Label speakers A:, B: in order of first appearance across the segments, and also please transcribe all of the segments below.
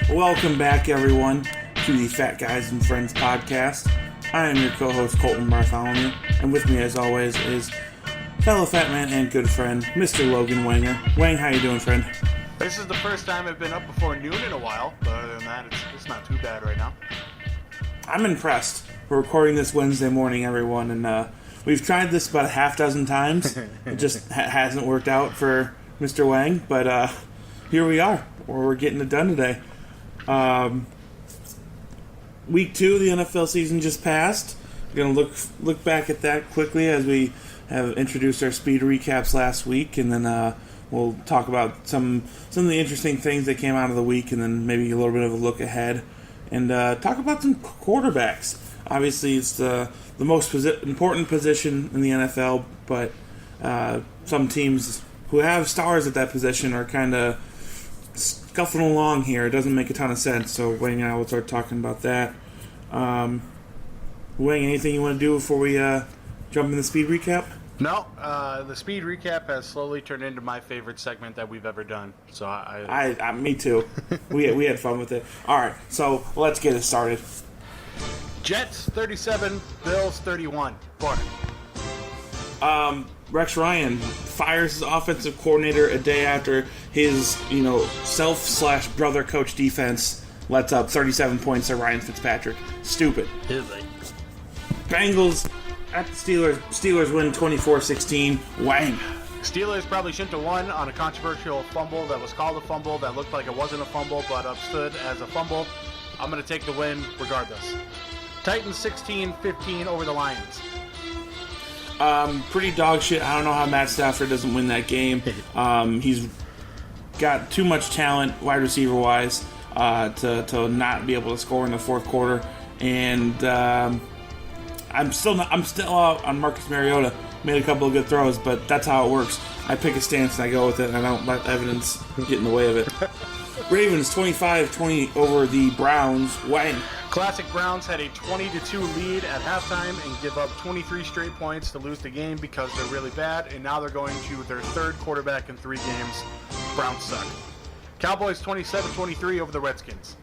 A: Welcome back, everyone, to the Fat Guys and Friends podcast. I am your co-host, Colton Bartholomew, and with me, as always, is fellow fat man and good friend, Mr. Logan Wanger. Wang, how you doing, friend?
B: This is the first time I've been up before noon in a while, but other than that, it's not too bad right now.
A: I'm impressed. We're recording this Wednesday morning, everyone, and we've tried this about a half dozen times. It just hasn't worked out for Mr. Wang, but here we are. We're getting it done today. Week 2 of the NFL season just passed. We're going to look back at that quickly as we have introduced our speed recaps last week, and then we'll talk about some of the interesting things that came out of the week, and then maybe a little bit of a look ahead, and talk about some quarterbacks. Obviously, it's the most important position in the NFL, but some teams who have stars at that position are kind of scuffling along here. It doesn't make a ton of sense, so Wayne and I will start talking about that. Wayne, anything you want to do before we jump in the speed recap?
B: No, the speed recap has slowly turned into my favorite segment that we've ever done. So
A: me too. we had fun with it. All right, so let's get it started.
B: Jets 37, Bills 31. Corner.
A: Rex Ryan fires his offensive coordinator a day after his, self/brother coach defense lets up 37 points to Ryan Fitzpatrick. Stupid. Bengals at the Steelers. Steelers win 24-16. Wang.
B: Steelers probably shouldn't have won on a controversial fumble that was called a fumble that looked like it wasn't a fumble but upstood as a fumble. I'm going to take the win regardless. Titans 16-15 over the Lions.
A: Pretty dog shit. I don't know how Matt Stafford doesn't win that game. He's got too much talent, wide receiver wise, to not be able to score in the fourth quarter. And I'm still out on Marcus Mariota. Made a couple of good throws, but that's how it works. I pick a stance and I go with it, and I don't let evidence get in the way of it. Ravens 25-20 over the Browns. Wang.
B: Classic Browns had a 20-2 lead at halftime and give up 23 straight points to lose the game because they're really bad, and now they're going to their third quarterback in 3 games. Browns suck. Cowboys 27-23 over the Redskins.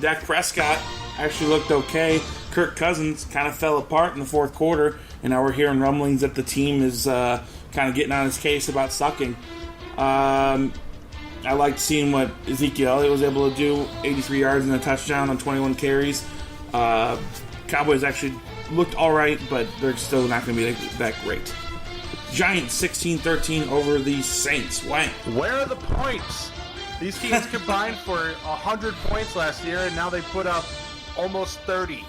A: Dak Prescott actually looked okay. Kirk Cousins kind of fell apart in the fourth quarter, and now we're hearing rumblings that the team is kind of getting on his case about sucking. I liked seeing what Ezekiel Elliott was able to do, 83 yards and a touchdown on 21 carries. Cowboys actually looked all right, but they're still not going to be that great. Giants 16-13 over the Saints. Wang.
B: Where are the points? These teams combined for 100 points last year, and now they put up almost 30.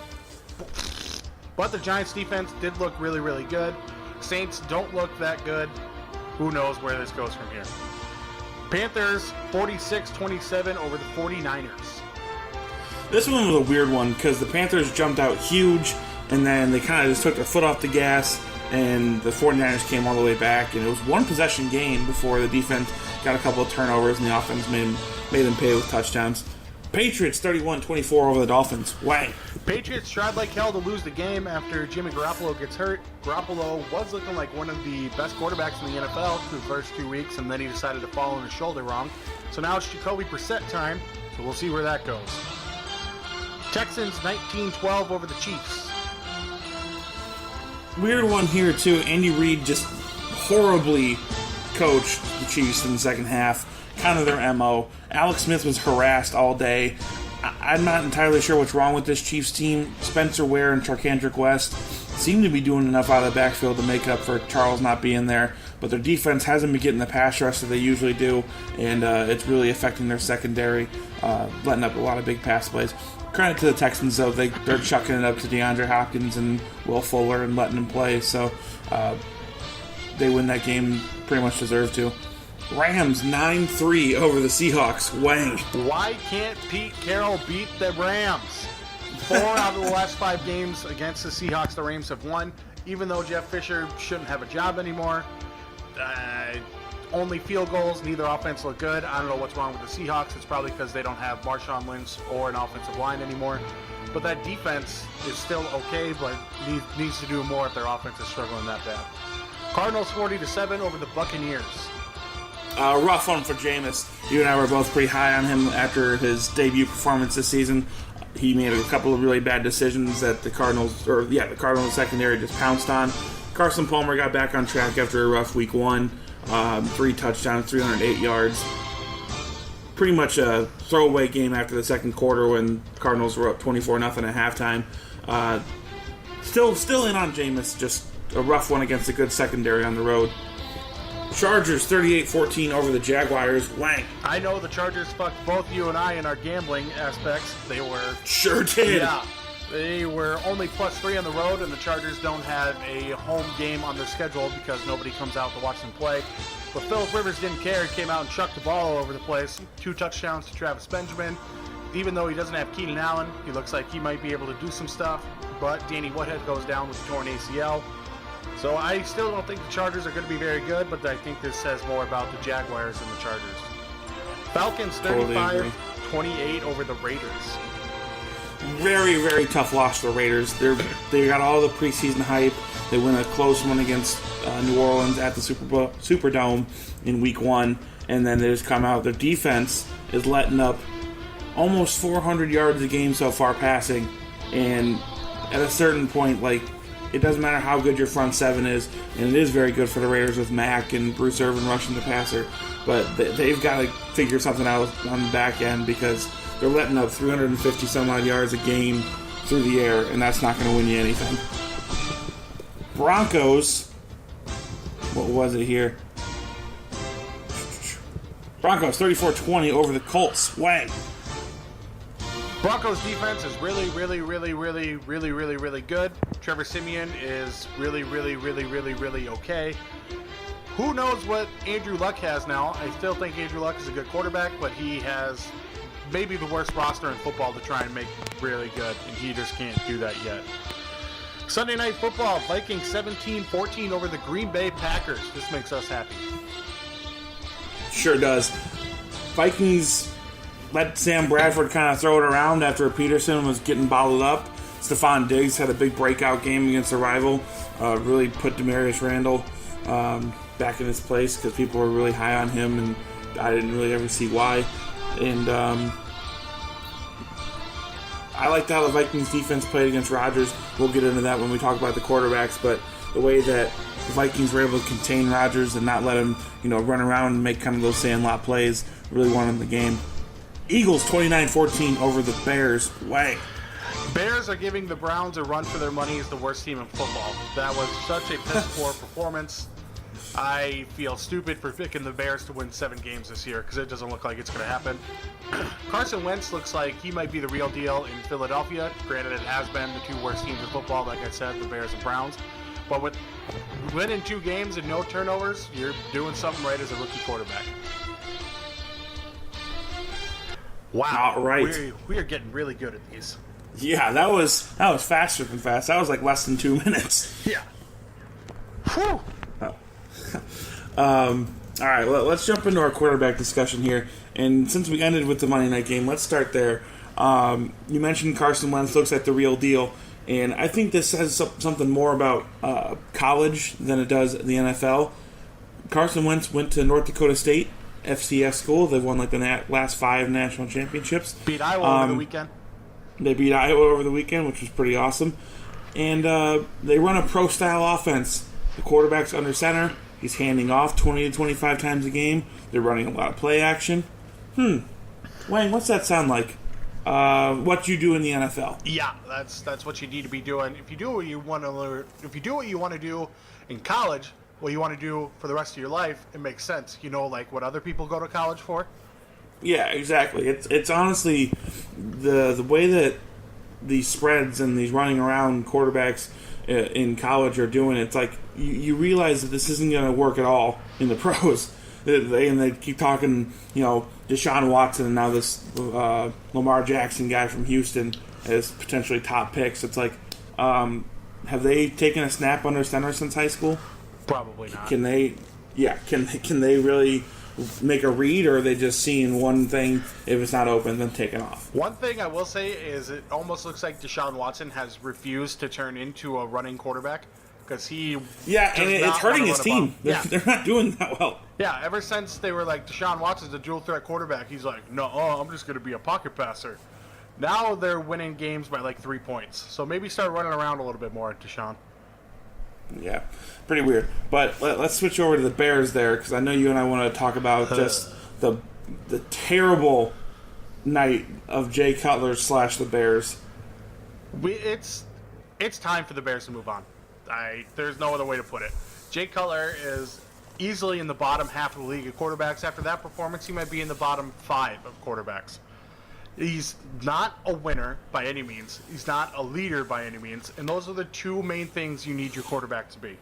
B: But the Giants defense did look really, really good. Saints don't look that good. Who knows where this goes from here. Panthers 46-27 over the 49ers.
A: This one was a weird one because the Panthers jumped out huge, and then they kind of just took their foot off the gas, and the 49ers came all the way back, and it was one possession game before the defense got a couple of turnovers and the offense made them pay with touchdowns. Patriots 31-24 over the Dolphins. Wang.
B: Patriots tried like hell to lose the game after Jimmy Garoppolo gets hurt. Garoppolo was looking like one of the best quarterbacks in the NFL through the first 2 weeks, and then he decided to fall on his shoulder wrong. So now it's Jacoby Brissett time, so we'll see where that goes. Texans 19-12 over the Chiefs.
A: Weird one here, too. Andy Reid just horribly coached the Chiefs in the second half. Kind of their MO. Alex Smith was harassed all day. I'm not entirely sure what's wrong with this Chiefs team. Spencer Ware and Charcandrick West seem to be doing enough out of the backfield to make up for Charles not being there, but their defense hasn't been getting the pass rush that they usually do, and it's really affecting their secondary, letting up a lot of big pass plays. Credit to the Texans, though. They're chucking it up to DeAndre Hopkins and Will Fuller and letting them play, so they win that game pretty much deserve to. Rams 9-3 over the Seahawks. Wang.
B: Why can't Pete Carroll beat the Rams? 4 out of the last 5 games against the Seahawks, the Rams have won, even though Jeff Fisher shouldn't have a job anymore. Only field goals, neither offense look good. I don't know what's wrong with the Seahawks. It's probably because they don't have Marshawn Lynch or an offensive line anymore. But that defense is still okay, but needs to do more if their offense is struggling that bad. Cardinals 40-7 over the Buccaneers.
A: Rough one for Jameis. You and I were both pretty high on him after his debut performance this season. He made a couple of really bad decisions that the Cardinals secondary just pounced on. Carson Palmer got back on track after a rough week 1. 3 touchdowns, 308 yards. Pretty much a throwaway game after the second quarter when Cardinals were up 24-0 at halftime. Still in on Jameis, just a rough one against a good secondary on the road. Chargers 38-14 over the Jaguars. Wang.
B: I know the Chargers fucked both you and I in our gambling aspects. They were...
A: Sure did.
B: Yeah. They were only +3 on the road, and the Chargers don't have a home game on their schedule because nobody comes out to watch them play. But Phillip Rivers didn't care. He came out and chucked the ball all over the place. 2 touchdowns to Travis Benjamin. Even though he doesn't have Keenan Allen, he looks like he might be able to do some stuff. But Danny Woodhead goes down with a torn ACL. So I still don't think the Chargers are going to be very good, but I think this says more about the Jaguars than the Chargers. Falcons 35-28 over the Raiders.
A: Very, very tough loss for the Raiders. They got all the preseason hype. They win a close one against New Orleans at the Superdome in Week 1, and then they just come out. Their defense is letting up almost 400 yards a game so far passing, and at a certain point, it doesn't matter how good your front seven is, and it is very good for the Raiders with Mack and Bruce Irvin rushing the passer, but they've got to figure something out on the back end because they're letting up 350 some odd yards a game through the air, and that's not going to win you anything. Broncos, what was it here? Broncos 34-20 over the Colts. Wang.
B: Broncos defense is really good. Trevor Siemian is really okay. Who knows what Andrew Luck has now? I still think Andrew Luck is a good quarterback, but he has maybe the worst roster in football to try and make really good, and he just can't do that yet. Sunday Night Football, Vikings 17-14 over the Green Bay Packers. This makes us happy.
A: Sure does. Vikings let Sam Bradford kind of throw it around after Peterson was getting bottled up. Stephon Diggs had a big breakout game against a rival. Really put Demarius Randall back in his place because people were really high on him, and I didn't really ever see why. And I liked how the Vikings defense played against Rodgers. We'll get into that when we talk about the quarterbacks, but the way that the Vikings were able to contain Rodgers and not let him, run around and make kind of those sandlot plays really won him the game. Eagles 29-14 over the Bears. Wang.
B: Bears are giving the Browns a run for their money as the worst team in football. That was such a piss-poor performance. I feel stupid for picking the Bears to win 7 games this year because it doesn't look like it's going to happen. Carson Wentz looks like he might be the real deal in Philadelphia. Granted, it has been the 2 worst teams in football, like I said, the Bears and Browns. But with winning 2 games and no turnovers, you're doing something right as a rookie quarterback. Wow.
A: All right.
B: We are getting really good at these.
A: Yeah, that was faster than fast. That was like less than 2 minutes.
B: Yeah. Whew.
A: All right, let's jump into our quarterback discussion here. And since we ended with the Monday night game, let's start there. You mentioned Carson Wentz looks like the real deal, and I think this says something more about college than it does the NFL. Carson Wentz went to North Dakota State, FCS school. They've won the last 5 national championships.
B: Beat Iowa over the weekend.
A: They beat Iowa over the weekend, which was pretty awesome. And they run a pro-style offense. The quarterback's under center. He's handing off 20 to 25 times a game. They're running a lot of play action. Wayne, what's that sound like? What you do in the NFL?
B: Yeah, that's what you need to be doing. If you do what you want to learn, if you do what you want to do in college, what you want to do for the rest of your life, it makes sense. Like what other people go to college for.
A: Yeah, exactly. It's honestly the way that these spreads and these running around quarterbacks in college are doing. It's like you realize that this isn't going to work at all in the pros. They keep talking, Deshaun Watson and now this Lamar Jackson guy from Houston as potentially top picks. It's like, have they taken a snap under center since high school?
B: Probably not.
A: Can they? Yeah. Can they really make a read, or are they just seeing one thing? If it's not open, then taking off?
B: One thing I will say is it almost looks like Deshaun Watson has refused to turn into a running quarterback. because he
A: Yeah,
B: does
A: and
B: not
A: it's hurting
B: wanna
A: his
B: run a ball.
A: team. They're not doing that well.
B: Yeah, ever since they were like, Deshaun Watson's a dual threat quarterback, he's like, no, I'm just going to be a pocket passer. Now they're winning games by like 3 points. So maybe start running around a little bit more, Deshaun.
A: Yeah, pretty weird. But let's switch over to the Bears there, because I know you and I want to talk about just the terrible night of Jay Cutler / the Bears.
B: It's time for the Bears to move on. There's no other way to put it. Jay Cutler is easily in the bottom half of the league of quarterbacks. After that performance, he might be in the bottom 5 of quarterbacks. He's not a winner by any means. He's not a leader by any means. And those are the 2 main things you need your quarterback to be.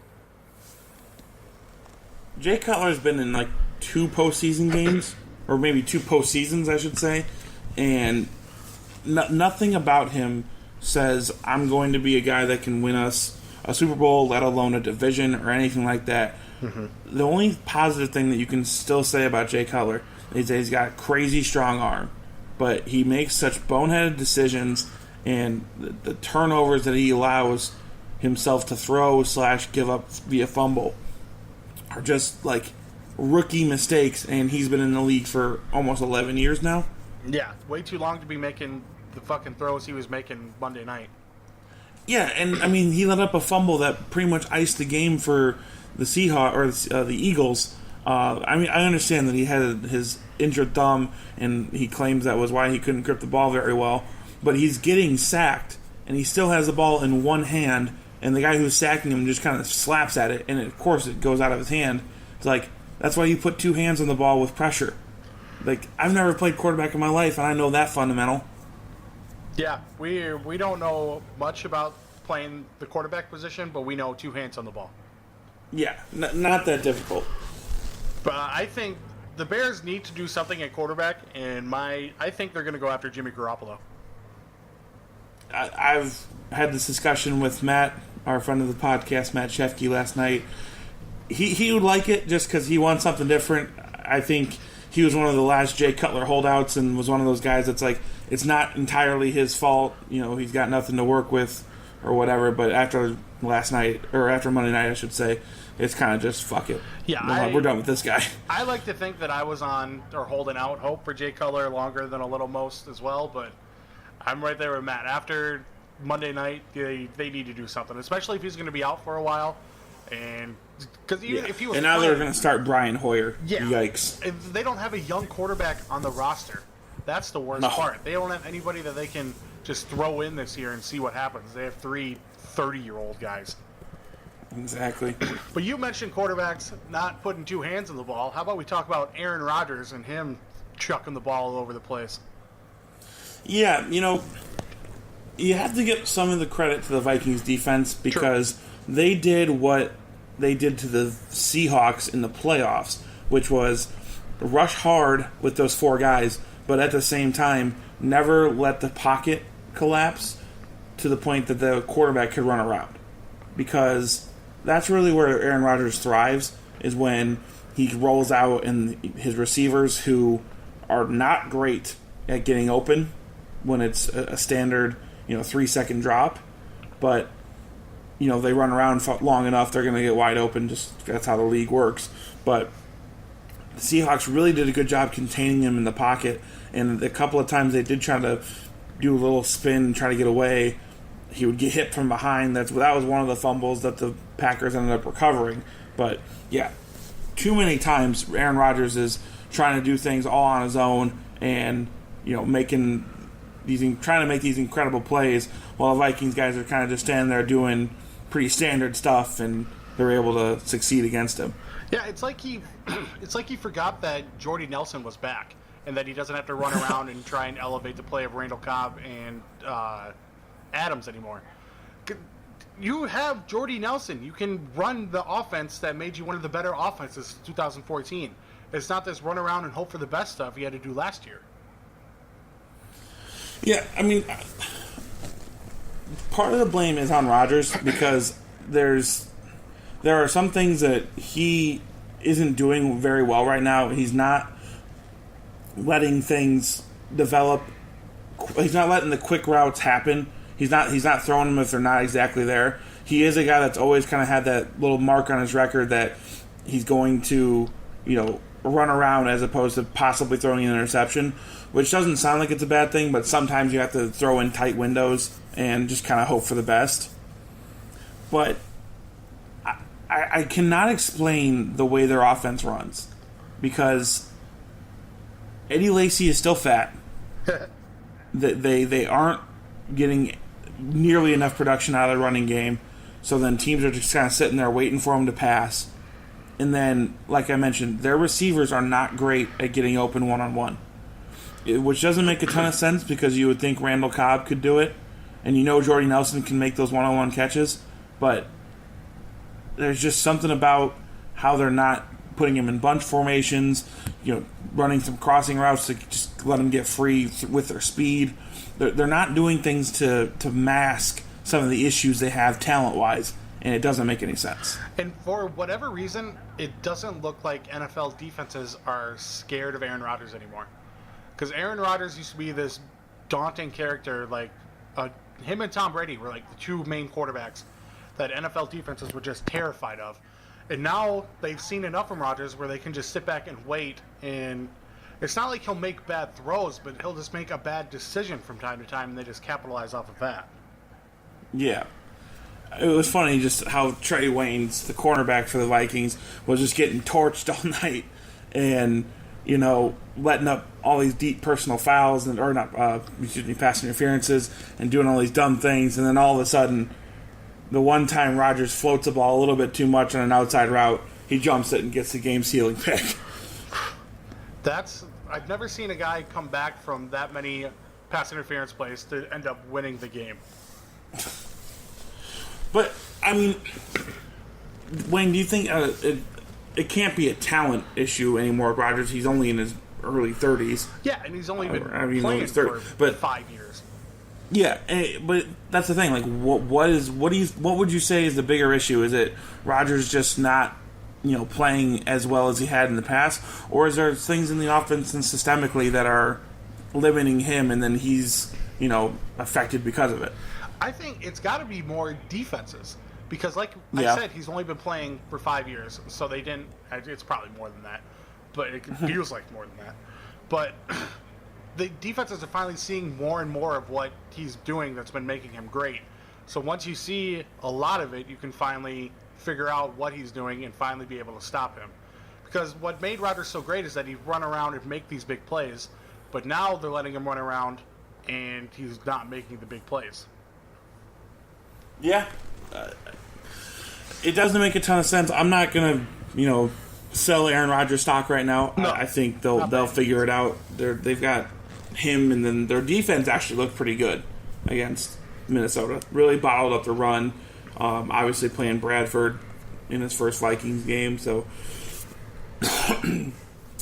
A: Jay Cutler's been in like 2 postseason games, or maybe 2 postseasons, I should say, and nothing about him says I'm going to be a guy that can win us a Super Bowl, let alone a division or anything like that. Mm-hmm. The only positive thing that you can still say about Jay Cutler is that he's got a crazy strong arm, but he makes such boneheaded decisions, and the turnovers that he allows himself to throw / give up via fumble are just like rookie mistakes, and he's been in the league for almost 11 years now.
B: Yeah, way too long to be making the fucking throws he was making Monday night.
A: Yeah, and I mean, he let up a fumble that pretty much iced the game for the Seahawks or the Eagles. I mean, I understand that he had his injured thumb, and he claims that was why he couldn't grip the ball very well. But he's getting sacked, and he still has the ball in one hand, and the guy who's sacking him just kind of slaps at it, and of course it goes out of his hand. It's like, that's why you put 2 hands on the ball with pressure. Like, I've never played quarterback in my life, and I know that fundamental.
B: Yeah, we don't know much about playing the quarterback position, but we know 2 hands on the ball.
A: Yeah, not that difficult.
B: But I think the Bears need to do something at quarterback, and I think they're going to go after Jimmy Garoppolo.
A: I've had this discussion with Matt, our friend of the podcast, Matt Shefke, last night. He would like it just because he wants something different. I think he was one of the last Jay Cutler holdouts and was one of those guys that's like, it's not entirely his fault. You know, he's got nothing to work with or whatever. But after last night, or after Monday night, I should say, it's kind of just fuck it.
B: Yeah,
A: we're done with this guy.
B: I like to think that I was on or holding out hope for Jay Cutler longer than a little most as well, but I'm right there with Matt. After Monday night, they need to do something, especially if he's going to be out for a while. And because even if he was,
A: and now they're going to start Brian Hoyer.
B: Yeah,
A: yikes!
B: They don't have a young quarterback on the roster. That's the worst part. They don't have anybody that they can just throw in this year and see what happens. They have 3 30-year-old guys.
A: Exactly.
B: But you mentioned quarterbacks not putting 2 hands on the ball. How about we talk about Aaron Rodgers and him chucking the ball all over the place?
A: Yeah, you know, you have to give some of the credit to the Vikings defense because they did what they did to the Seahawks in the playoffs, which was rush hard with those 4 guys, but at the same time, never let the pocket collapse to the point that the quarterback could run around. Because that's really where Aaron Rodgers thrives, is when he rolls out and his receivers, who are not great at getting open when it's a standard, 3-second drop, but they run around long enough, they're going to get wide open. Just that's how the league works. But the Seahawks really did a good job containing him in the pocket, and a couple of times they did try to do a little spin and try to get away. He would get hit from behind. That was one of the fumbles that the Packers ended up recovering. But yeah, too many times Aaron Rodgers is trying to do things all on his own, and trying to make these incredible plays, while the Vikings guys are kind of just standing there doing pretty standard stuff, and they're able to succeed against him.
B: Yeah, it's like he forgot that Jordy Nelson was back, and that he doesn't have to run around and try and elevate the play of Randall Cobb and Adams anymore. You have Jordy Nelson. You can run the offense that made you one of the better offenses in 2014. It's not this run around and hope for the best stuff you had to do last year.
A: Yeah, I mean, part of the blame is on Rodgers because there are some things that he isn't doing very well right now. He's not letting things develop. He's not letting the quick routes happen. He's not throwing them if they're not exactly there. he is a guy that's always kind of had that little mark on his record that he's going to, run around as opposed to possibly throwing an interception, which doesn't sound like it's a bad thing, but sometimes you have to throw in tight windows and just kind of hope for the best. But I cannot explain the way their offense runs, because Eddie Lacy is still fat. They aren't getting nearly enough production out of the running game, so then teams are just kind of sitting there waiting for him to pass. And then, like I mentioned, their receivers are not great at getting open one-on-one, which doesn't make a ton of sense because you would think Randall Cobb could do it, and Jordy Nelson can make those one-on-one catches, but there's just something about how they're not putting him in bunch formations, running some crossing routes to just let him get free with their speed. They're not doing things to mask some of the issues they have talent-wise, and it doesn't make any sense.
B: And for whatever reason, it doesn't look like NFL defenses are scared of Aaron Rodgers anymore. Because Aaron Rodgers used to be this daunting character, like him and Tom Brady were like the two main quarterbacks that NFL defenses were just terrified of. And now they've seen enough from Rodgers where they can just sit back and wait, and it's not like he'll make bad throws, but he'll just make a bad decision from time to time, and they just capitalize off of that.
A: Yeah. It was funny just how Trey Waynes, the cornerback for the Vikings, was just getting torched all night and, letting up all these deep personal fouls, pass interferences, and doing all these dumb things, and then all of a sudden, the one time Rodgers floats the ball a little bit too much on an outside route, he jumps it and gets the game-sealing pick.
B: I've never seen a guy come back from that many pass interference plays to end up winning the game.
A: But, Wayne, do you think it can't be a talent issue anymore with Rodgers? He's only in his early 30s.
B: Yeah, and he's only been playing for 5 years.
A: Yeah, but that's the thing. Like, what would you say is the bigger issue? Is it Rodgers just not, playing as well as he had in the past, or is there things in the offense and systemically that are limiting him, and then he's, affected because of it?
B: I think it's got to be more defenses because, like I said, he's only been playing for 5 years, so they didn't. It's probably more than that, but it feels like more than that. But the defenses are finally seeing more and more of what he's doing that's been making him great. So once you see a lot of it, you can finally figure out what he's doing and finally be able to stop him. Because what made Rodgers so great is that he'd run around and make these big plays, but now they're letting him run around and he's not making the big plays.
A: Yeah. It doesn't make a ton of sense. I'm not going to, sell Aaron Rodgers stock right now.
B: No,
A: I think they'll figure it out. They've got him, and then their defense actually looked pretty good against Minnesota. Really bottled up the run. Obviously playing Bradford in his first Vikings game, so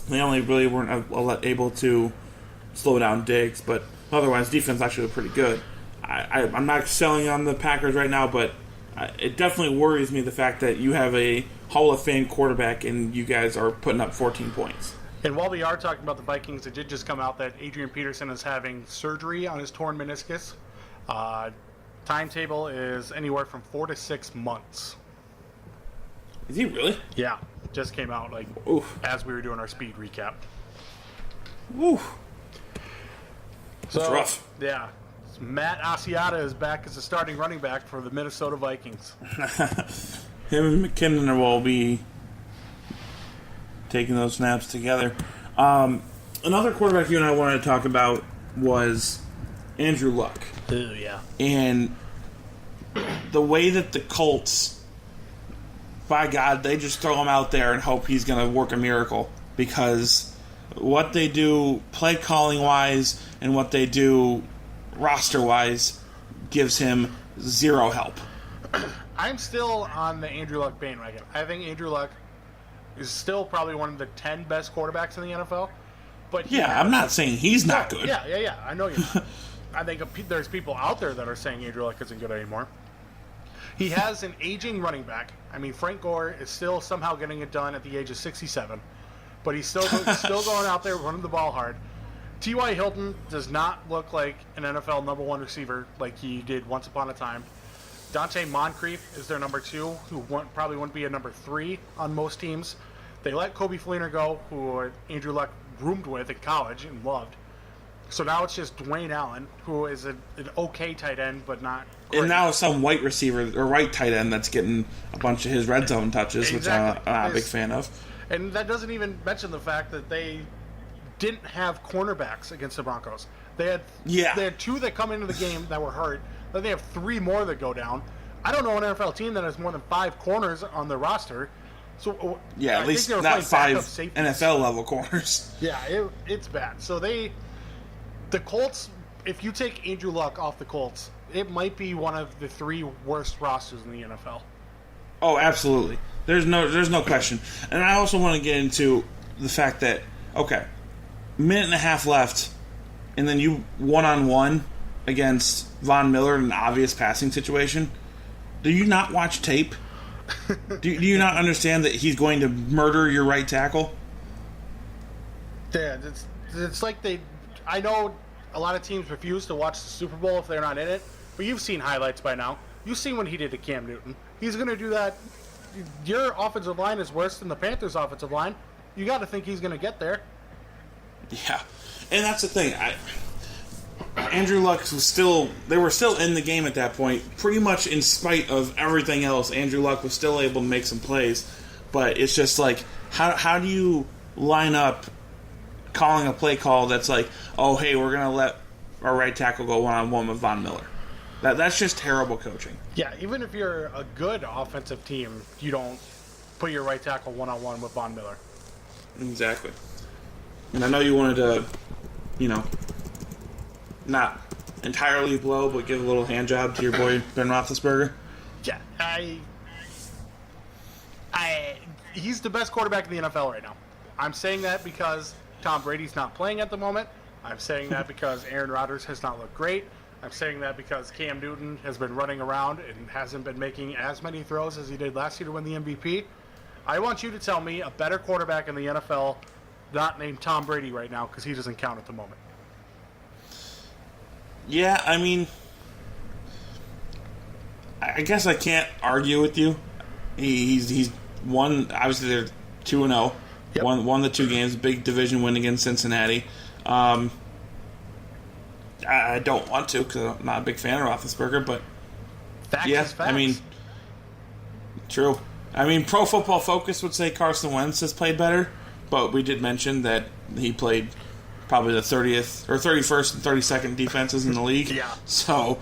A: they only really weren't able to slow down Diggs, but otherwise defense actually looked pretty good. I'm not selling on the Packers right now, but it definitely worries me the fact that you have a Hall of Fame quarterback and you guys are putting up 14 points.
B: And while we are talking about the Vikings, it did just come out that Adrian Peterson is having surgery on his torn meniscus. Timetable is anywhere from 4 to 6 months.
A: Is he really?
B: Yeah, it just came out as we were doing our speed recap.
A: Oof. That's rough.
B: Yeah. Matt Asiata is back as a starting running back for the Minnesota Vikings.
A: Him and McKinnon will be taking those snaps together. Another quarterback you and I wanted to talk about was Andrew Luck.
B: Oh, yeah.
A: And the way that the Colts, by God, they just throw him out there and hope he's going to work a miracle, because what they do play calling wise and what they do roster wise gives him zero help.
B: I'm still on the Andrew Luck bandwagon. I think Andrew Luck is still probably one of the 10 best quarterbacks in the NFL. But
A: I'm not saying he's not good.
B: Yeah. I know you. I think there's people out there that are saying Andrew Luck isn't good anymore. He has an aging running back. I mean, Frank Gore is still somehow getting it done at the age of 67, but he's still going out there running the ball hard. T.Y. Hilton does not look like an NFL number one receiver like he did once upon a time. Dante Moncrief is their number 2, who probably wouldn't be a number 3 on most teams. They let Kobe Fleener go, who Andrew Luck roomed with in college and loved. So now it's just Dwayne Allen, who is an okay tight end, but not great.
A: And now some white receiver or white tight end that's getting a bunch of his red zone touches,
B: Exactly.
A: which I'm not a big fan of.
B: And that doesn't even mention the fact that they didn't have cornerbacks against the Broncos. They had 2 that come into the game that were hurt. Then they have 3 more that go down. I don't know an NFL team that has more than 5 corners on their roster. So
A: at least not 5 NFL level corners.
B: Yeah, it's bad. So the Colts, if you take Andrew Luck off the Colts, it might be one of the 3 worst rosters in the NFL.
A: Oh, absolutely. There's no question. And I also want to get into the fact that, okay, minute and a half left, and then you one-on-one against Von Miller in an obvious passing situation. Do you not watch tape? do you not understand that he's going to murder your right tackle?
B: Yeah, it's like I know a lot of teams refuse to watch the Super Bowl if they're not in it, but you've seen highlights by now. You've seen what he did to Cam Newton. He's going to do that. Your offensive line is worse than the Panthers' offensive line. You got to think he's going to get there.
A: Yeah, and that's the thing. Andrew Luck they were still in the game at that point, pretty much in spite of everything else. Andrew Luck was still able to make some plays, but it's just like, how do you line up calling a play call that's like, oh, hey, we're going to let our right tackle go one-on-one with Von Miller? That's just terrible coaching.
B: Yeah, even if you're a good offensive team, you don't put your right tackle one-on-one with Von Miller.
A: Exactly. And I know you wanted to, not entirely blow, but give a little hand job to your boy Ben Roethlisberger.
B: Yeah, he's the best quarterback in the NFL right now. I'm saying that because Tom Brady's not playing at the moment. I'm saying that because Aaron Rodgers has not looked great. I'm saying that because Cam Newton has been running around and hasn't been making as many throws as he did last year to win the MVP. I want you to tell me a better quarterback in the NFL not named Tom Brady right now, because he doesn't count at the moment.
A: Yeah, I mean, I guess I can't argue with you. He's won, obviously they're 2-0. Yep. Won the 2 games, big division win against Cincinnati. I don't want to because I'm not a big fan of Roethlisberger, but
B: facts is facts.
A: I mean, true. I mean, Pro Football Focus would say Carson Wentz has played better, but we did mention that he played probably the 30th or 31st and 32nd defenses in the league.
B: Yeah.
A: So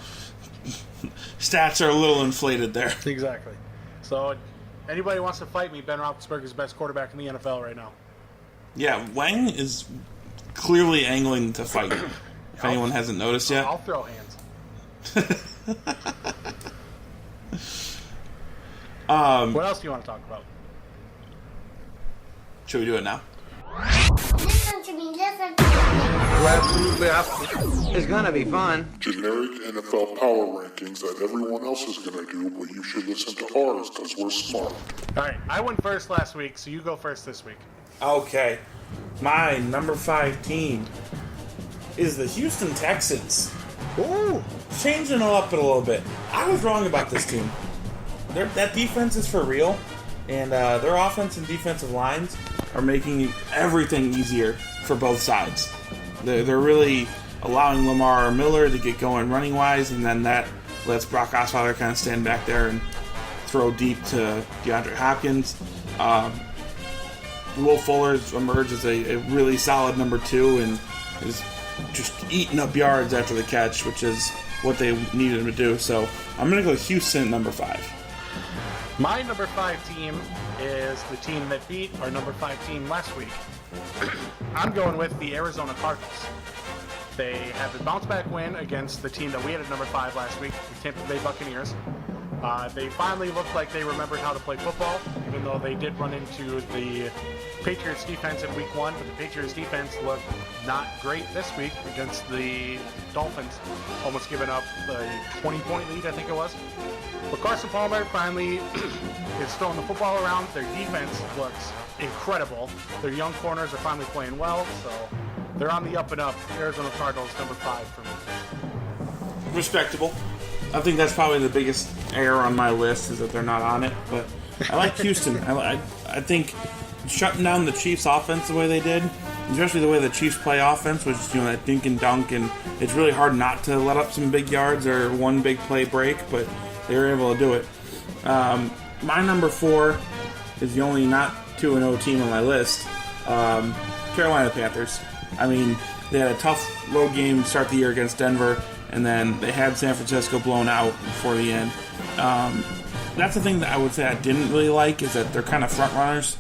A: stats are a little inflated there.
B: Exactly. So anybody wants to fight me, Ben Roethlisberger is the best quarterback in the NFL right now.
A: Yeah, Wang is clearly angling to fight. If anyone hasn't noticed yet.
B: I'll throw hands. What else do you want to talk about?
A: Should we do it now?
C: Listen to me, listen to me.
D: It's gonna be fun.
E: Generic NFL power rankings that everyone else is gonna do, but you should listen to ours because we're smart.
B: Alright, I went first last week, so you go first this week.
A: Okay. My number 5 team is the Houston Texans.
B: Ooh!
A: Changing it up a little bit. I was wrong about this team. That defense is for real, and their offense and defensive lines are making everything easier for both sides. They're really allowing Lamar Miller to get going running-wise, and then that lets Brock Osweiler kind of stand back there and throw deep to DeAndre Hopkins. Will Fuller's emerged as a really solid number 2 and is just eating up yards after the catch, which is what they needed him to do. So I'm going to go Houston at number 5.
B: My number 5 team is the team that beat our number 5 team last week. I'm going with the Arizona Cardinals. They had the bounce-back win against the team that we had at number 5 last week, the Tampa Bay Buccaneers. They finally looked like they remembered how to play football, even though they did run into the Patriots defense in week 1, but the Patriots defense looked not great this week against the Dolphins, almost giving up a 20-point lead, I think it was. But Carson Palmer finally is throwing the football around. Their defense looks incredible. Their young corners are finally playing well, so they're on the up and up. Arizona Cardinals, number 5 for me.
A: Respectable. I think that's probably the biggest error on my list is that they're not on it. But I like Houston. I think shutting down the Chiefs' offense the way they did, especially the way the Chiefs play offense, which is that dink and dunk, and it's really hard not to let up some big yards or one big play break, but they were able to do it. My number 4 is the only not 2-0 team on my list, Carolina Panthers. I mean, they had a tough road game to start the year against Denver, and then they had San Francisco blown out before the end. That's the thing that I would say I didn't really like, is that they're kind of front runners.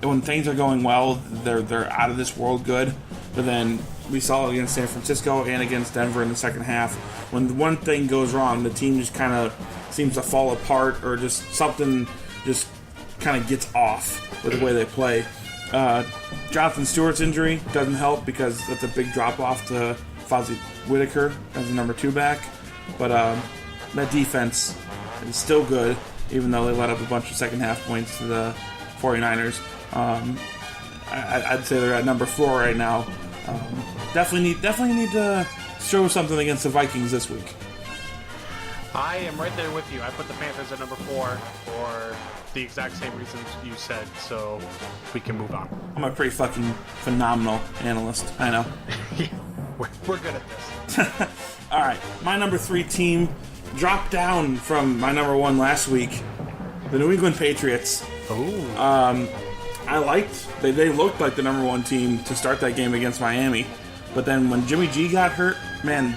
A: When things are going well, they're out of this world good. But then we saw it against San Francisco and against Denver in the second half. When one thing goes wrong, the team just kind of seems to fall apart, or just something just kind of gets off with the way they play. Jonathan Stewart's injury doesn't help because that's a big drop off to Fozzie Whitaker as the number 2 back. But that defense is still good, even though they let up a bunch of second half points to the 49ers. I'd say they're at number 4 right now. Definitely need to show something against the Vikings this week.
B: I am right there with you. I put the Panthers at number 4 for the exact same reasons you said, so we can move on.
A: I'm a pretty fucking phenomenal analyst. I know.
B: Yeah, we're good at this.
A: All right, my number 3 team dropped down from my number 1 last week, the New England Patriots.
B: Oh.
A: They looked like the number 1 team to start that game against Miami, but then when Jimmy G got hurt, man,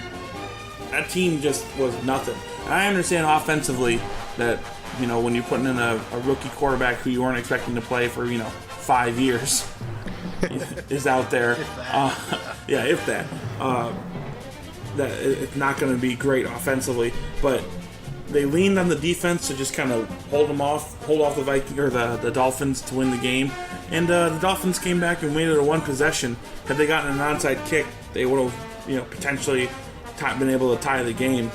A: that team just was nothing. And I understand offensively that, when you're putting in a rookie quarterback who you weren't expecting to play for, 5 years is out there. If that. That it's not going to be great offensively, but they leaned on the defense to just kind of hold off the Vikings or the Dolphins to win the game, and the Dolphins came back and made it a 1 possession. Had they gotten an onside kick, they would have, potentially been able to tie the game.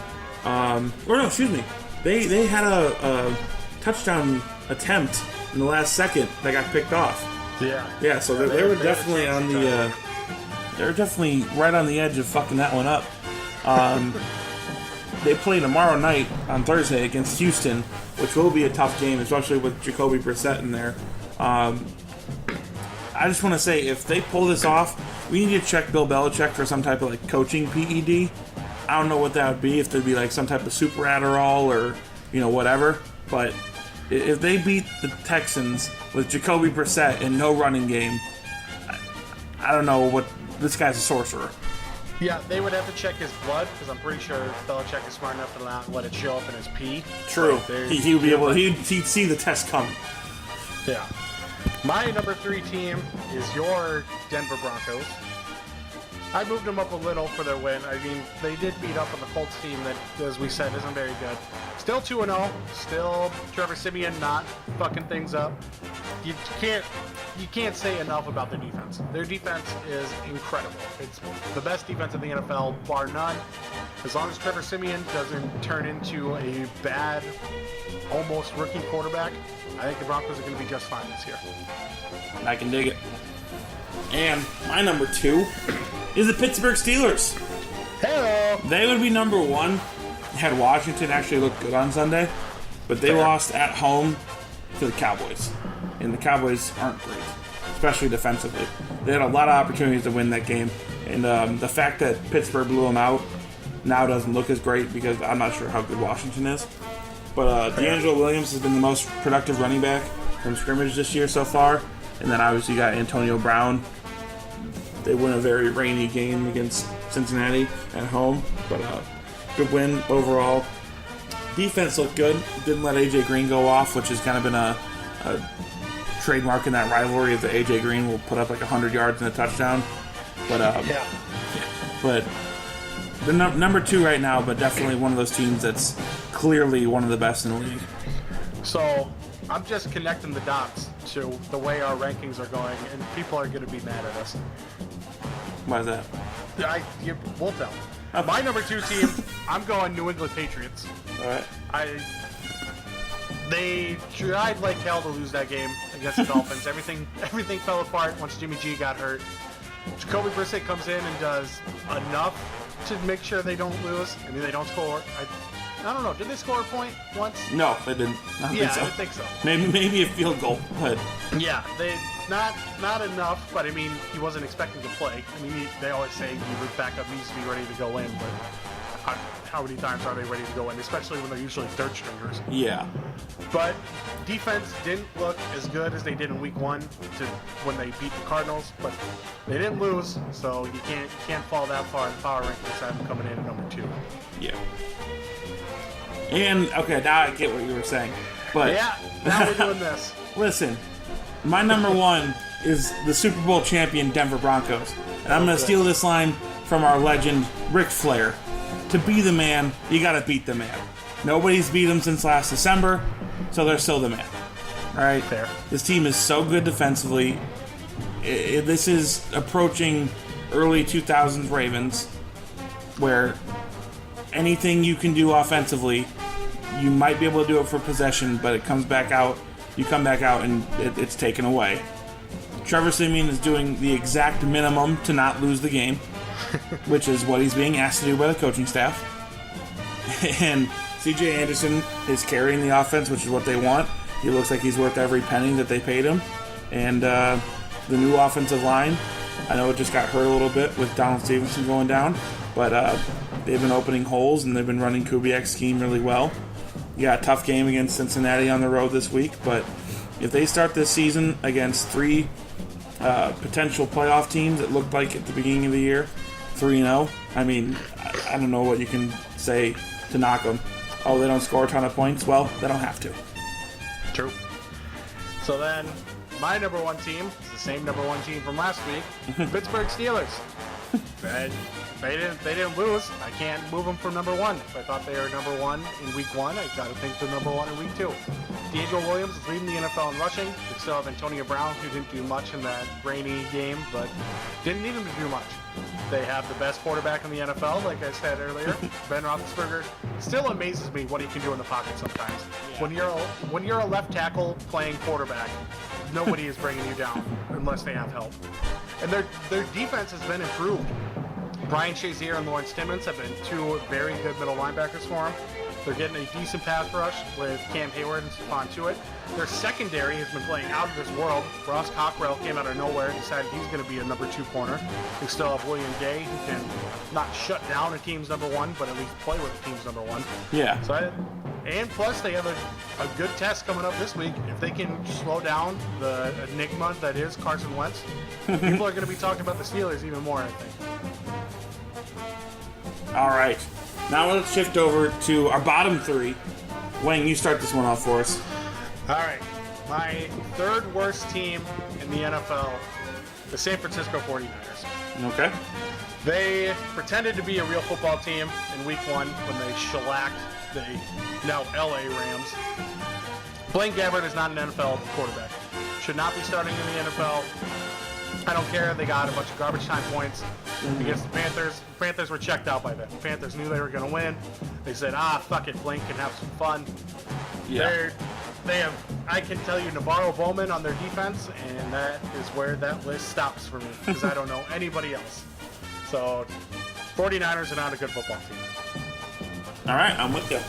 A: They had a touchdown attempt in the last second that got picked off. Yeah. So they were definitely on the. They were definitely right on the edge of fucking that one up. They play tomorrow night on Thursday against Houston, which will be a tough game, especially with Jacoby Brissett in there. I just want to say, if they pull this off, we need to check Bill Belichick for some type of coaching PED. I don't know what that would be, if there'd be some type of super Adderall or whatever. But if they beat the Texans with Jacoby Brissett and no running game, I don't know what. This guy's a sorcerer.
B: Yeah, they would have to check his blood, because I'm pretty sure Belichick is smart enough to not let it show up in his pee.
A: True. He would be able. He'd see the test coming.
B: Yeah. My number 3 team is your Denver Broncos. I moved them up a little for their win. I mean, they did beat up on the Colts team that, as we said, isn't very good. Still 2-0. Still Trevor Siemian not fucking things up. You can't say enough about their defense. Their defense is incredible. It's the best defense in the NFL, bar none. As long as Trevor Siemian doesn't turn into a bad, almost rookie quarterback, I think the Broncos are going to be just fine this year.
A: I can dig it. And my number 2 is the Pittsburgh Steelers.
B: Hello.
A: They would be number 1 had Washington actually looked good on Sunday, but they lost at home to the Cowboys. And the Cowboys aren't great, especially defensively. They had a lot of opportunities to win that game, and the fact that Pittsburgh blew them out now doesn't look as great, because I'm not sure how good Washington is. But D'Angelo Williams has been the most productive running back from scrimmage this year so far, and then obviously you got Antonio Brown. They win a very rainy game against Cincinnati at home, but good win overall. Defense looked good. Didn't let A.J. Green go off, which has kind of been a trademark in that rivalry, of the A.J. Green will put up 100 yards and a touchdown. But but they're number 2 right now, but definitely one of those teams that's clearly one of the best in the league.
B: So I'm just connecting the dots to the way our rankings are going, and people are going to be mad at us.
A: Why is that?
B: We'll tell. My number 2 team, I'm going New England Patriots.
A: All right.
B: They tried like hell to lose that game against the Dolphins. Everything fell apart once Jimmy G got hurt. Jacoby Brissett comes in and does enough to make sure they don't lose. I mean, they don't score. I don't know. Did they score a point once?
A: No, they didn't. I don't
B: Yeah,
A: think
B: I
A: so.
B: didn't think so.
A: Maybe a field goal, but
B: Yeah, they not enough. But I mean, he wasn't expecting to play. I mean, they always say your backup needs to be ready to go in, but how many times are they ready to go in? Especially when they're usually third stringers.
A: yeah.
B: But defense didn't look as good as they did in week 1 when they beat the Cardinals, but they didn't lose, so you can't fall that far in the power rankings. Have them coming in at number 2.
A: Yeah. And, okay, now I get what you were saying. But
B: Yeah, now we're doing this.
A: listen, my number 1 is the Super Bowl champion Denver Broncos. And I'm going to steal this line from our legend, Ric Flair. To be the man, you got to beat the man. Nobody's beat him since last December, so they're still the man. All right?
B: Fair.
A: This team is so good defensively. This is approaching early 2000s Ravens, where anything you can do offensively, you might be able to do it for possession, but it comes back out. You come back out and it's taken away. Trevor Siemian is doing the exact minimum to not lose the game, which is what he's being asked to do by the coaching staff. And C.J. Anderson is carrying the offense, which is what they want. He looks like he's worth every penny that they paid him. And the new offensive line, I know it just got hurt a little bit with Donald Stevenson going down, but they've been opening holes and they've been running Kubiak's scheme really well. You got a tough game against Cincinnati on the road this week, but if they start this season against 3 potential playoff teams, it looked like at the beginning of the year, 3-0, I mean, I don't know what you can say to knock them. Oh, they don't score a ton of points? Well, they don't have to.
B: True. So then, my number 1 team is the same number 1 team from last week, Pittsburgh Steelers. And they didn't lose. I can't move them from number 1. If I thought they were number 1 in week 1, I got to think they're number 1 in week 2. D'Angelo Williams is leading the NFL in rushing. They still have Antonio Brown, who didn't do much in that rainy game, but didn't need him to do much. They have the best quarterback in the NFL, like I said earlier, Ben Roethlisberger. Still amazes me what he can do in the pocket sometimes.
A: Yeah.
B: When you're a left tackle playing quarterback, nobody is bringing you down unless they have help. And their defense has been improved. Brian Shazier and Lawrence Timmons have been 2 very good middle linebackers for him. They're getting a decent pass rush with Cam Hayward and Stephon Tuitt. Their secondary has been playing out of this world. Ross Cockrell came out of nowhere and decided he's going to be a number 2 corner. They still have William Gay, who can not shut down a team's number 1, but at least play with a team's number 1.
A: Yeah.
B: And plus, they have a good test coming up this week. If they can slow down the enigma that is Carson Wentz, people are going to be talking about the Steelers even more, I think.
A: All right. Now let's shift over to our bottom 3. Wayne, you start this one off for us.
B: All right. My 3rd worst team in the NFL, the San Francisco 49ers.
A: Okay.
B: They pretended to be a real football team in week 1 when they shellacked the now LA Rams. Blaine Gabbert is not an NFL quarterback. Should not be starting in the NFL. I don't care. They got a bunch of garbage time points against the Panthers. The Panthers were checked out by then. The Panthers knew they were going to win. They said, fuck it, Blaine can have some fun.
A: Yeah.
B: They have, I can tell you, Navarro Bowman on their defense, and that is where that list stops for me, because I don't know anybody else. So, 49ers are not a good football team.
A: All right, I'm with you.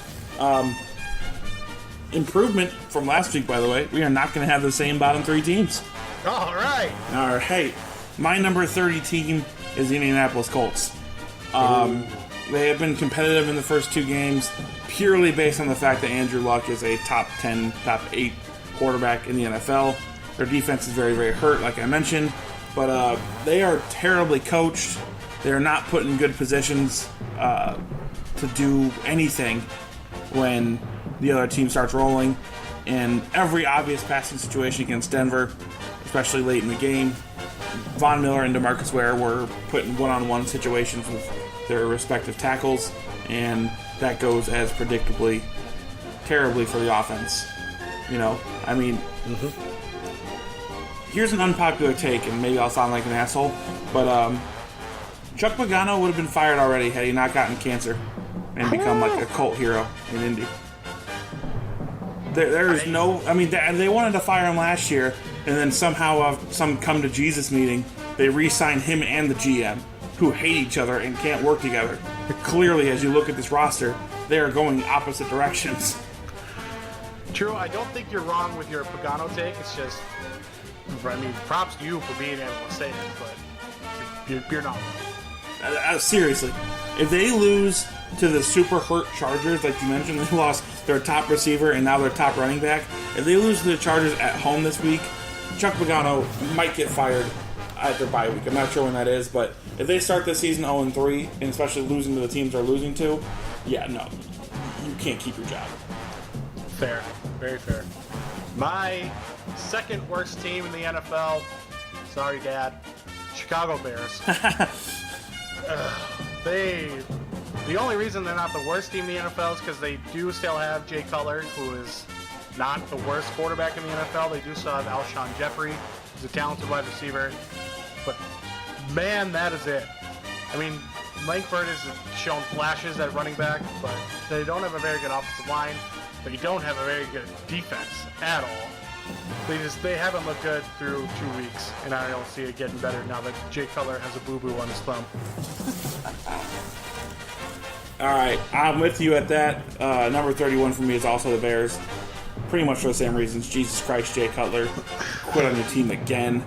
A: Improvement from last week, by the way. We are not going to have the same bottom 3 teams.
B: All right.
A: All right. My number 30 team is the Indianapolis Colts. They have been competitive in the first 2 games purely based on the fact that Andrew Luck is a top 10, top 8 quarterback in the NFL. Their defense is very, very hurt, like I mentioned. But they are terribly coached. They're not put in good positions to do anything when the other team starts rolling. And every obvious passing situation against Denver, especially late in the game, Von Miller and DeMarcus Ware were put in one-on-one situations with their respective tackles, and that goes as predictably terribly for the offense. You know, I mean, here's an unpopular take, and maybe I'll sound like an asshole, but Chuck Pagano would have been fired already had he not gotten cancer and become like a cult hero in Indy. There is no, I mean, they wanted to fire him last year, and then somehow some come to Jesus meeting, they re-signed him and the GM, who hate each other and can't work together. Clearly, as you look at this roster, they are going opposite directions.
B: True, I don't think you're wrong with your Pagano take. It's just, I mean, props to you for being able to say it, but you're not wrong.
A: Seriously, if they lose to the super hurt Chargers, like you mentioned, they lost their top receiver and now their top running back. If they lose to the Chargers at home this week, Chuck Pagano might get fired at their bye week. I'm not sure when that is, but if they start this season 0-3, and especially losing to the teams they're losing to, yeah, no, you can't keep your job.
B: Fair. Very fair. My second worst team in the NFL, sorry, Dad, Chicago Bears. The only reason they're not the worst team in the NFL is because they do still have Jay Cutler, who is not the worst quarterback in the NFL. They do still have Alshon Jeffrey, who's a talented wide receiver. But, man, that is it. I mean, Langford has shown flashes at running back, but they don't have a very good offensive line. They don't have a very good defense at all. They haven't looked good through 2 weeks, and I don't see it getting better now that Jay Cutler has a boo-boo on his thumb.
A: All right, I'm with you at that. Number 31 for me is also the Bears. Pretty much for the same reasons. Jesus Christ, Jay Cutler, quit on your team again.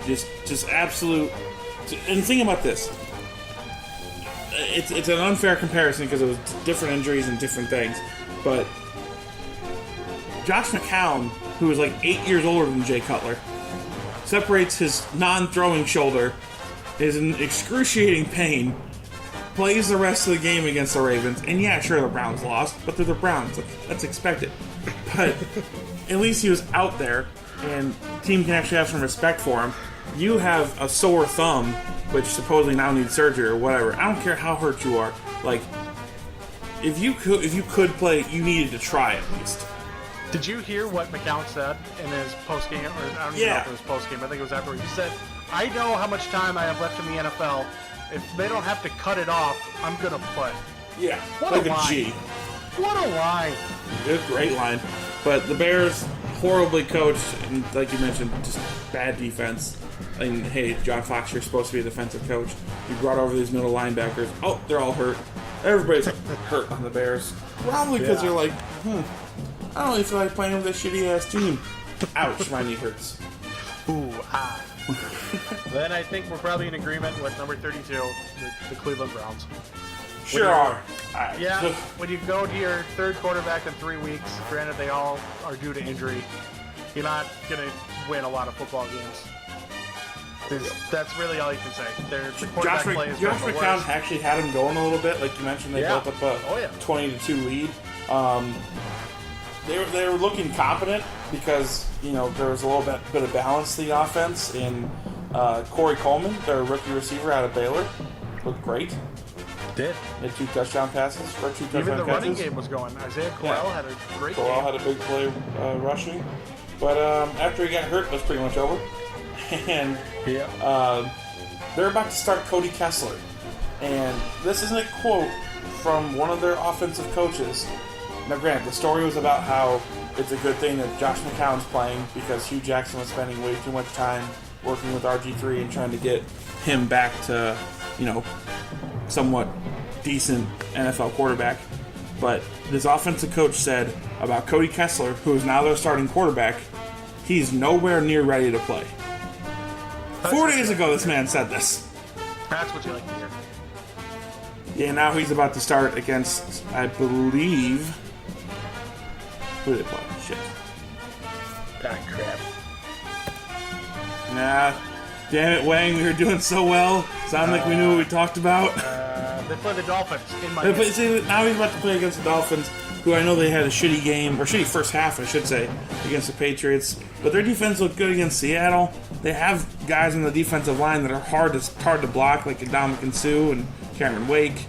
A: Just absolute. And think about this. It's an unfair comparison because it was different injuries and different things. But Josh McCown, who is like 8 years older than Jay Cutler, separates his non-throwing shoulder, is in excruciating pain, plays the rest of the game against the Ravens, and yeah, sure, the Browns lost, but they're the Browns. That's expected. But at least he was out there, and the team can actually have some respect for him. You have a sore thumb, which supposedly now needs surgery or whatever. I don't care how hurt you are. Like, if you could play, you needed to try at least.
B: Did you hear what McCown said in his post-game? Or I don't even know if it was post-game. I think it was afterwards. He said, I know how much time I have left in the NFL. If they don't have to cut it off, I'm going to play.
A: Yeah,
B: What
A: like
B: a line.
A: G.
B: What a line.
A: It's a great line. But the Bears, horribly coached, and like you mentioned, just bad defense. And hey, John Fox, you're supposed to be a defensive coach. You brought over these middle linebackers. Oh, they're all hurt. Everybody's hurt on the Bears. Probably because they're like, I don't really feel like playing with this shitty-ass team. Ouch, my knee hurts.
B: Ooh, ah. Then I think we're probably in agreement with number 32, the Cleveland Browns.
A: Sure are. Right.
B: Yeah, when you go to your third quarterback in 3 weeks, granted they all are due to injury, you're not going to win a lot of football games. That's really all you can say. The quarterback play is
A: Josh
B: the
A: McCown
B: worst.
A: actually had him going a little bit. Like you mentioned, they built up a 20-2 lead. They were looking competent because, you know, there was a little bit of balance to the offense in Corey Coleman, their rookie receiver out of Baylor. Looked great.
B: Did.
A: Had 2 touchdown passes. Or 2 touchdown
B: Even the
A: catches.
B: running game was going. Isaiah Crowell had a great game.
A: Crowell had a big play rushing. But after he got hurt, it was pretty much over. And they're about to start Cody Kessler. And this isn't a quote from one of their offensive coaches. Now, granted, the story was about how it's a good thing that Josh McCown's playing because Hugh Jackson was spending way too much time working with RG3 and trying to get him back to, you know, somewhat decent NFL quarterback. But this offensive coach said about Cody Kessler, who is now their starting quarterback, he's nowhere near ready to play. 4 days ago, this man said this.
B: That's what you like to hear.
A: Yeah, now he's about to start against, I believe... Who did they play? Shit.
B: Ah, crap.
A: Nah. Damn it, Wang, we were doing so well. Sounded like we knew what we talked about.
B: They play the Dolphins in Miami.
A: See, now he's about to play against the Dolphins, who I know they had a shitty game, or shitty first half, I should say, against the Patriots. But their defense looked good against Seattle. They have guys on the defensive line that are hard to block, like Ndamukong Suh and Cameron Wake.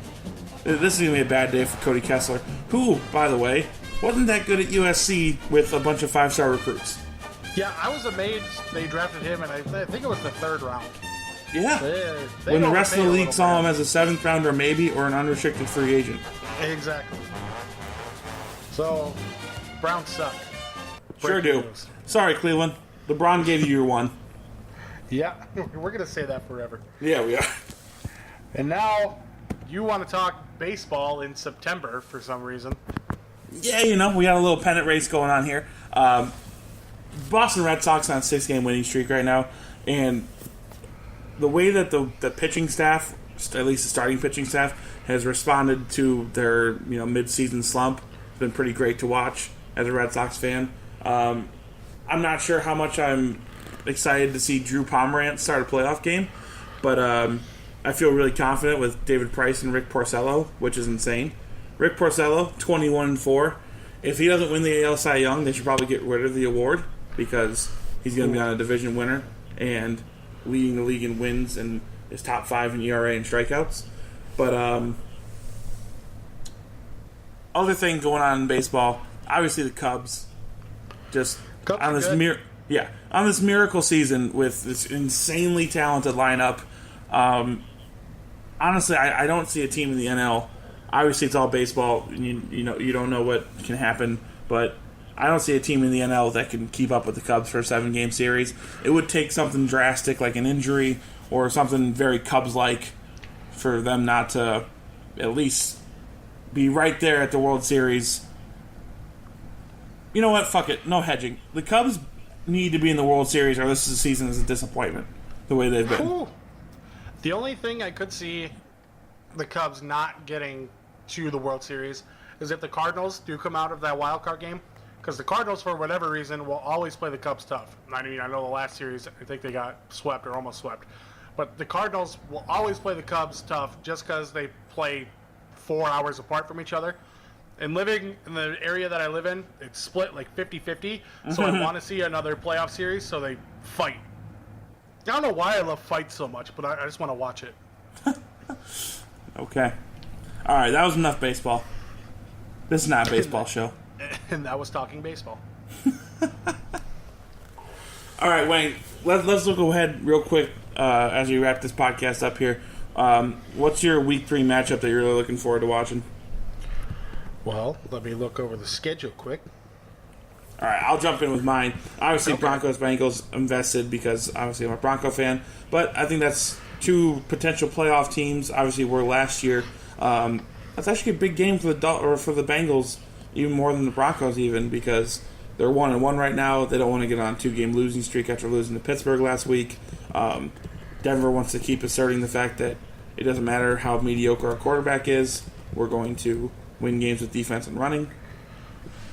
A: This is going to be a bad day for Cody Kessler, who, by the way, wasn't that good at USC with a bunch of 5-star recruits.
B: Yeah, I was amazed they drafted him, and I think it was the 3rd round.
A: Yeah.
B: They
A: When the rest of the
B: overpaid a
A: league
B: little
A: saw him
B: bit.
A: as a 7th rounder maybe, or an unrestricted free agent.
B: Exactly. So, Browns suck.
A: Sure
B: Breaking
A: do.
B: news.
A: Sorry, Cleveland. LeBron gave you your one.
B: Yeah, we're going to say that forever.
A: Yeah, we are.
B: And now, you want to talk baseball in September for some reason.
A: Yeah, we got a little pennant race going on here. Boston Red Sox on a 6-game winning streak right now, and the way that the pitching staff, at least the starting pitching staff, has responded to their mid-season slump has been pretty great to watch as a Red Sox fan. I'm not sure how much I'm excited to see Drew Pomeranz start a playoff game, but I feel really confident with David Price and Rick Porcello, which is insane. Rick Porcello, 21-4. If he doesn't win the AL Cy Young, they should probably get rid of the award because he's going to be on a division winner and leading the league in wins and is top 5 in ERA and strikeouts. But other thing going on in baseball, obviously the Cubs just
B: Cubs
A: on this on this miracle season with this insanely talented lineup. Honestly, I don't see a team in the NL. Obviously, it's all baseball. You don't know what can happen, but I don't see a team in the NL that can keep up with the Cubs for a 7-game series. It would take something drastic like an injury or something very Cubs-like for them not to at least be right there at the World Series. You know what? Fuck it. No hedging. The Cubs need to be in the World Series or this season is a disappointment the way they've been.
B: Ooh. The only thing I could see the Cubs not getting to the World Series is if the Cardinals do come out of that wild card game, because the Cardinals, for whatever reason, will always play the Cubs tough. I mean, I know the last series, I think they got swept or almost swept, but the Cardinals will always play the Cubs tough just because they play 4 hours apart from each other. And living in the area that I live in, it's split like 50-50, so I want to see another playoff series, so they fight. I don't know why I love fights so much, but I just want to watch it.
A: Okay. All right, that was enough baseball. This is not a baseball show.
B: And that was talking baseball.
A: All right, Wayne, let's go ahead real quick as we wrap this podcast up here. What's your Week 3 matchup that you're really looking forward to watching?
B: Well, let me look over the schedule quick.
A: All right, I'll jump in with mine. Obviously,
B: Okay.
A: Broncos-Bengals invested because obviously I'm a Bronco fan, but I think that's two potential playoff teams. Obviously, were last year. That's actually a big game for the Bengals, even more than the Broncos, even because they're 1-1 right now. They don't want to get on a 2-game losing streak after losing to Pittsburgh last week. Denver wants to keep asserting the fact that it doesn't matter how mediocre our quarterback is. We're going to win games with defense and running.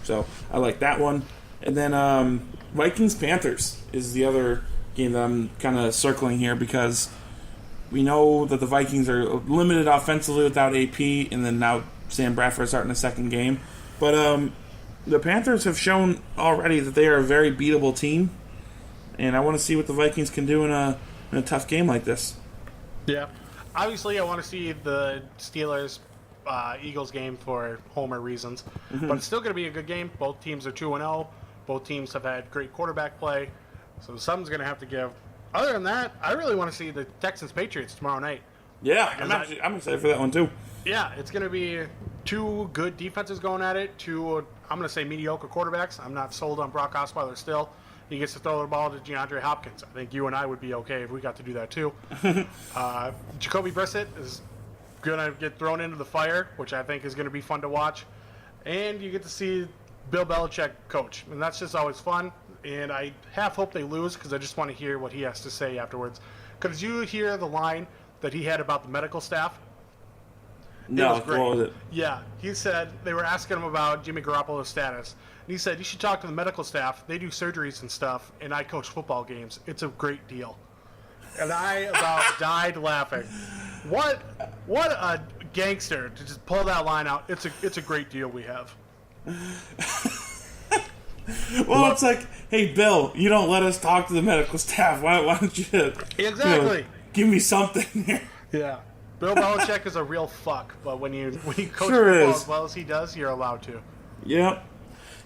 A: So I like that one. And then Vikings-Panthers is the other game that I'm kind of circling here because we know that the Vikings are limited offensively without AP, and then now Sam Bradford starting a second game. But the Panthers have shown already that they are a very beatable team, and I want to see what the Vikings can do in a tough game like this.
B: Yeah. Obviously, I want to see the Steelers Eagles game for homer reasons, but it's still going to be a good game. Both teams are 2-0. Both teams have had great quarterback play, so something's going to have to give. Other than that, I really want to see the Texans Patriots tomorrow night.
A: Yeah, I'm excited for that one too.
B: Yeah, it's going to be two good defenses going at it. Two, I'm going to say mediocre quarterbacks. I'm not sold on Brock Osweiler still. He gets to throw the ball to DeAndre Hopkins. I think you and I would be okay if we got to do that too. Jacoby Brissett is going to get thrown into the fire, which I think is going to be fun to watch. And you get to see Bill Belichick coach, and that's just always fun. And I half hope they lose because I just want to hear what he has to say afterwards. Because you hear the line that he had about the medical staff.
A: No,
B: was great.
A: what was it?
B: Yeah, he said they were asking him about Jimmy Garoppolo's status. And he said, you should talk to the medical staff. They do surgeries and stuff, and I coach football games. It's a great deal. And I about died laughing. What a gangster to just pull that line out. It's a great deal we have.
A: Well, it's like, hey, Bill, you don't let us talk to the medical staff. Why don't you
B: Exactly.
A: give me something here?
B: Yeah. Bill Belichick is a real fuck, but when you coach
A: Sure
B: football
A: is.
B: as well as he does, you're allowed to.
A: Yep.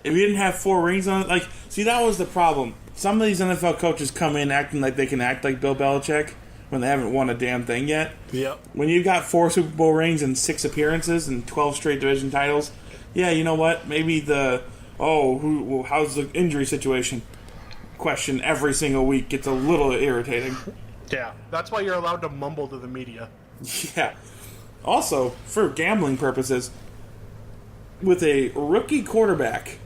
A: If he didn't have 4 rings on it, see, that was the problem. Some of these NFL coaches come in acting like they can act like Bill Belichick when they haven't won a damn thing yet.
B: Yep.
A: When you've got 4 Super Bowl rings and 6 appearances and 12 straight division titles, yeah, you know what? Maybe how's the injury situation question every single week gets a little irritating.
B: Yeah. That's why you're allowed to mumble to the media.
A: Yeah. Also, for gambling purposes, with a rookie quarterback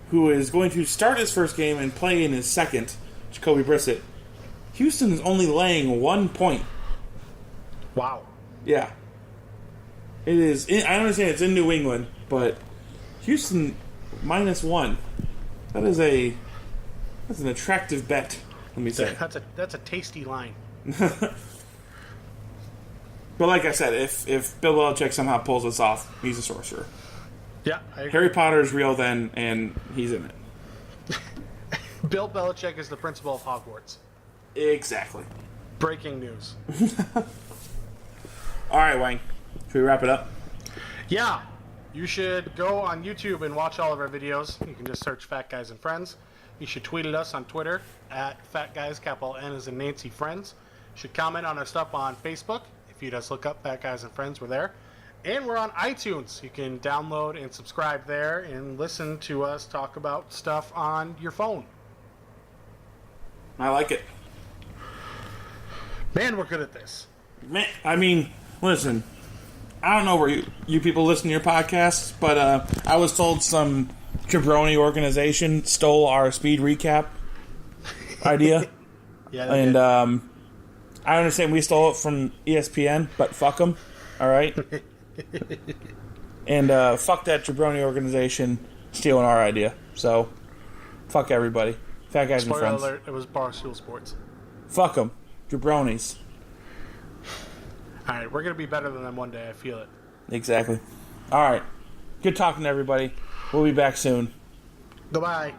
A: who is going to start his first game and play in his second, Jacoby Brissett, Houston is only laying 1 point.
B: Wow.
A: Yeah. It is. I understand it's in New England, but Houston -1. That's an attractive bet, let me say.
B: That's a tasty line.
A: But like I said, if Bill Belichick somehow pulls this off, he's a sorcerer.
B: Yeah, I agree.
A: Harry Potter is real then, and he's in it.
B: Bill Belichick is the principal of Hogwarts.
A: Exactly.
B: Breaking news.
A: All right, Wayne. Should we wrap it up?
B: Yeah, you should go on YouTube and watch all of our videos. You can just search Fat Guys and Friends. You should tweet at us on Twitter at Fat Guys, capital N as in Nancy Friends. You should comment on our stuff on Facebook. If you just look up Fat Guys and Friends, we're there. And we're on iTunes. You can download and subscribe there and listen to us talk about stuff on your phone.
A: I like it.
B: Man, we're good at this.
A: Man, I mean, listen, I don't know where you people listen to your podcasts, but I was told some jabroni organization stole our speed recap idea.
B: Yeah, they
A: And
B: did.
A: I understand we stole it from ESPN, but fuck them, all right? And fuck that jabroni organization stealing our idea. So, fuck everybody. Fat Guys and
B: Spoiler
A: Friends.
B: alert, it was Barstool Sports.
A: Fuck them. Jabronis.
B: All right, we're going to be better than them one day. I feel it.
A: Exactly. All right. Good talking to everybody. We'll be back soon.
B: Goodbye.